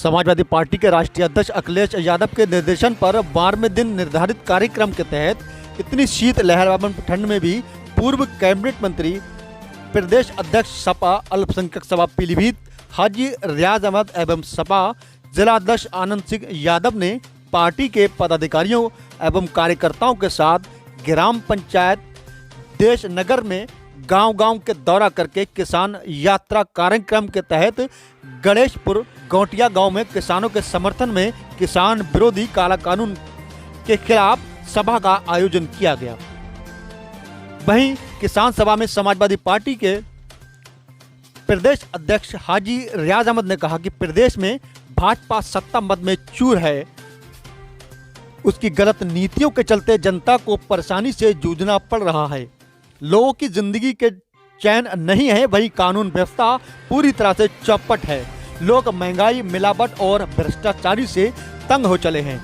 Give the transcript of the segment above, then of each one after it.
Samajwadi party के राष्ट्रीय अध्यक्ष अखिलेश यादव के निर्देशन पर 12वें दिन निर्धारित कार्यक्रम के तहत इतनी शीत लहर एवं ठंड में भी पूर्व कैबिनेट मंत्री प्रदेश अध्यक्ष सपा अल्पसंख्यक सभा पीलीभीत हाजी रियाज अहमद एवं सपा जिला अध्यक्ष आनंद सिंह यादव ने पार्टी के पदाधिकारियों एवं कार्यकर्ताओं के साथ ग्राम पंचायत देश नगर में गांव-गांव के दौरा करके किसान यात्रा कार्यक्रम के तहत गणेशपुर गौटिया गांव में किसानों के समर्थन में किसान विरोधी काला कानून के खिलाफ सभा का आयोजन किया गया। वहीं किसान सभा में समाजवादी पार्टी के प्रदेश अध्यक्ष हाजी रियाज अहमद ने कहा कि प्रदेश में भाजपा सत्ता मद में चूर है, उसकी गलत नीतियों के चलते जनता को परेशानी से जूझना पड़ रहा है। लोगों की जिंदगी के चैन नहीं है, वही कानून व्यवस्था पूरी तरह से चौपट है। लोग महंगाई, मिलावट और भ्रष्टाचारी से तंग हो चले हैं।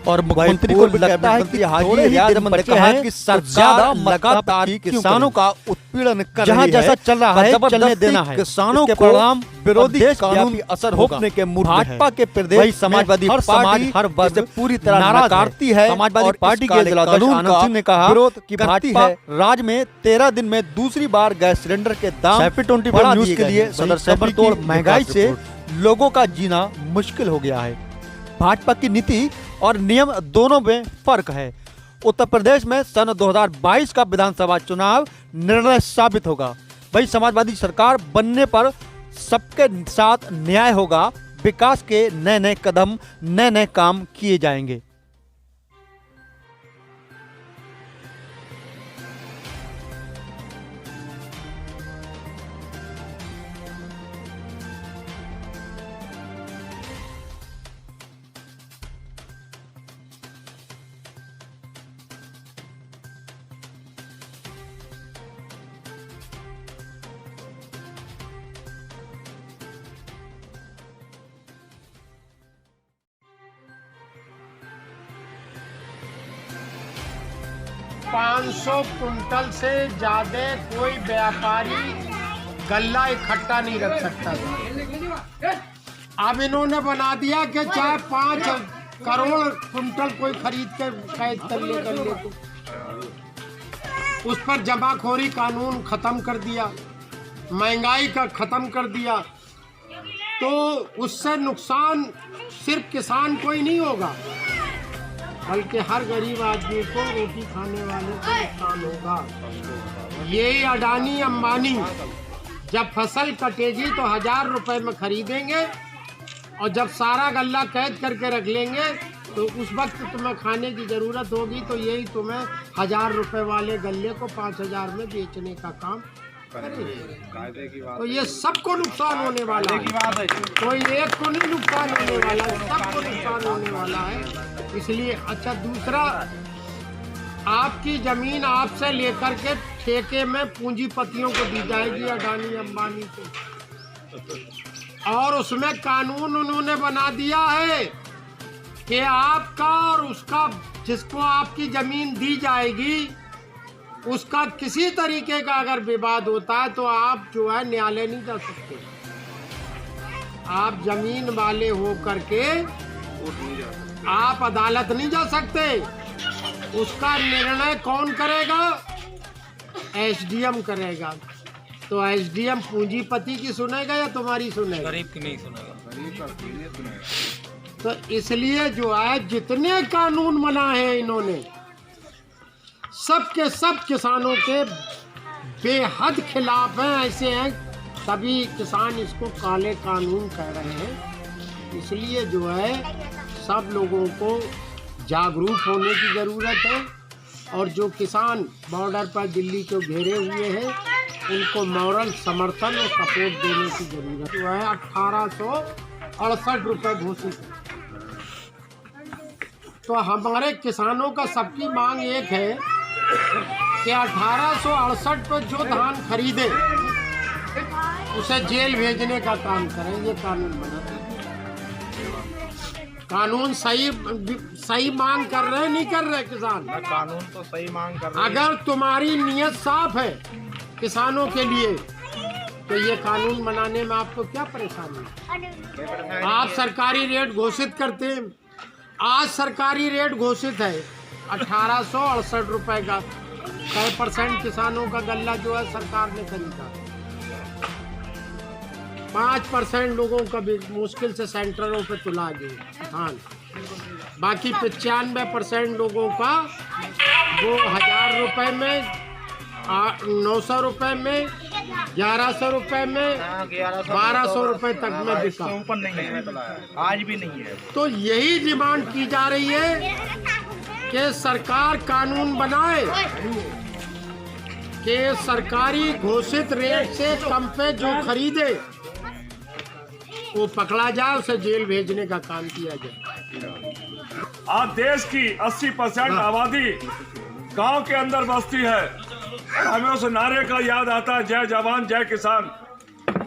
और मुख्यमंत्री को लगता है कि हाजी रियाज अहमद ने कहा कि सरकार लगातार किसानों का उत्पीड़न कर रही है, जैसा चल रहा है चलने देना है। किसानों को परिणाम विरोधी कानून असर होने के मूड में भाजपा के प्रदेश समाजवादी पार्टी हर वर्ग से पूरी तरह नाराज करती है। समाजवादी पार्टी के जिला अध्यक्ष आनंद सिंह ने कहा विरोध की भाजपा राज्य में 13 दिन में दूसरी बार गैस सिलेंडर के दाम 24 न्यूज के लिए सदर तोड़ महंगाई से लोगों का जीना मुश्किल हो गया है। भाजपा की नीति और नियम दोनों में फर्क है। उत्तर प्रदेश में सन 2022 का विधानसभा चुनाव निर्णय साबित होगा। वही समाजवादी सरकार बनने पर सबके साथ न्याय होगा, विकास के नए नए कदम, नए नए काम किए जाएंगे। $500 कुंटल से ज्यादा कोई व्यापारी गल्ला इकट्ठा नहीं रख सकता था। अब इन्होंने बना दिया कि चाहे 5 करोड़ कुंटल कोई खरीद कर कैद कर ले तो उस पर जमाखोरी कानून खत्म कर दिया, महंगाई का खत्म कर दिया। तो उससे नुकसान सिर्फ किसान को ही नहीं होगा, बल्कि हर गरीब आदमी को, रोटी खाने वाले को नुकसान होगा। ये अडानी अंबानी जब फसल कटेगी तो 1000 रुपए में खरीदेंगे और जब सारा गल्ला कैद करके रख लेंगे तो उस वक्त तुम्हें खाने की ज़रूरत होगी तो यही तुम्हें 1000 रुपए वाले गल्ले को 5000 में बेचने का काम करेंगे। तो ये सबको नुकसान होने वाला है, कोई एक को नहीं नुकसान होने वाला है, सबको नुकसान होने वाला है। इसलिए अच्छा, दूसरा, आपकी जमीन आपसे लेकर के ठेके में पूंजीपतियों को दी जाएगी, अडानी अंबानी को। और उसमें कानून उन्होंने बना दिया है कि आपका और उसका, जिसको आपकी जमीन दी जाएगी, उसका किसी तरीके का अगर विवाद होता है तो आप जो है न्यायालय नहीं जा सकते। आप जमीन वाले हो करके आप अदालत नहीं जा सकते। उसका निर्णय कौन करेगा? एसडीएम करेगा। तो एसडीएम पूंजीपति की सुनेगा या तुम्हारी सुनेगा? गरीब की नहीं सुनेगा। तो इसलिए जो है जितने कानून बनाए हैं इन्होंने, सब के सब किसानों के बेहद खिलाफ हैं, ऐसे हैं। तभी किसान इसको काले कानून कह रहे हैं। इसलिए जो है सब लोगों को जागरूक होने की ज़रूरत है और जो किसान बॉर्डर पर दिल्ली को घेरे हुए हैं उनको मॉरल समर्थन और सपोर्ट देने की ज़रूरत जो है। 1868 रुपये घोषित है। तो हमारे किसानों का सबकी मांग एक है कि 1868 पर जो धान खरीदे उसे जेल भेजने का काम करें। ये कानून बना, कानून सही मांग कर रहे नहीं कर रहे किसान? कानून तो सही मांग कर रहे। अगर तुम्हारी नीयत साफ है किसानों के लिए तो ये कानून बनाने में आपको क्या परेशानी है? आप सरकारी रेट घोषित करते हैं। आज सरकारी रेट घोषित है 1868 रुपए का। 100% किसानों का गल्ला जो है सरकार ने खरीदा। 5% लोगों का भी मुश्किल से सेंटरों पे तुला गया धान। बाकी 95% लोगों का वो 1000 रुपए में, 900 रुपए में, 1100 रुपए में, 1200 रुपए तक में बिका। ऊपर नहीं है, आज भी नहीं है। तो यही डिमांड की जा रही है कि सरकार कानून बनाए कि सरकारी घोषित रेट से कम पे जो खरीदे वो पकड़ा जाए, उसे जेल भेजने का काम किया जाए। आज देश की 80% आबादी गांव के अंदर बसती है। हमें उस नारे का याद आता है, जय जवान जय किसान।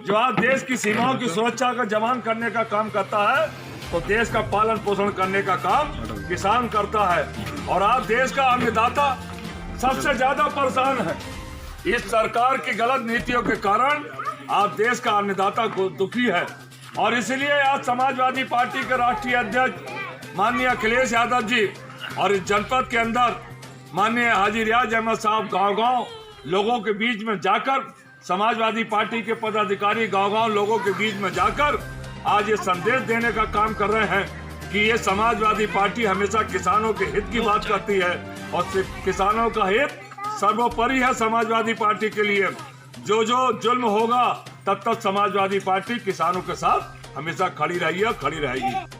जो आज देश की सीमाओं की सुरक्षा का जवान करने का काम करता है, तो देश का पालन पोषण करने का काम किसान करता है। और आज देश का अन्नदाता सबसे ज्यादा परेशान है। इस सरकार की गलत नीतियों के कारण आज देश का अन्नदाता दुखी है। और इसलिए आज समाजवादी पार्टी के राष्ट्रीय अध्यक्ष माननीय अखिलेश यादव जी और इस जनपद के अंदर माननीय हाजी रियाज अहमद साहब गांव-गांव लोगों के बीच में जाकर, समाजवादी पार्टी के पदाधिकारी गांव-गांव लोगों के बीच में जाकर आज ये संदेश देने का काम कर रहे हैं कि ये समाजवादी पार्टी हमेशा किसानों के हित की बात करती है और किसानों का हित सर्वोपरि है समाजवादी पार्टी के लिए। जो जुल्म होगा तब तक समाजवादी पार्टी किसानों के साथ हमेशा खड़ी रही है, खड़ी रहेगी।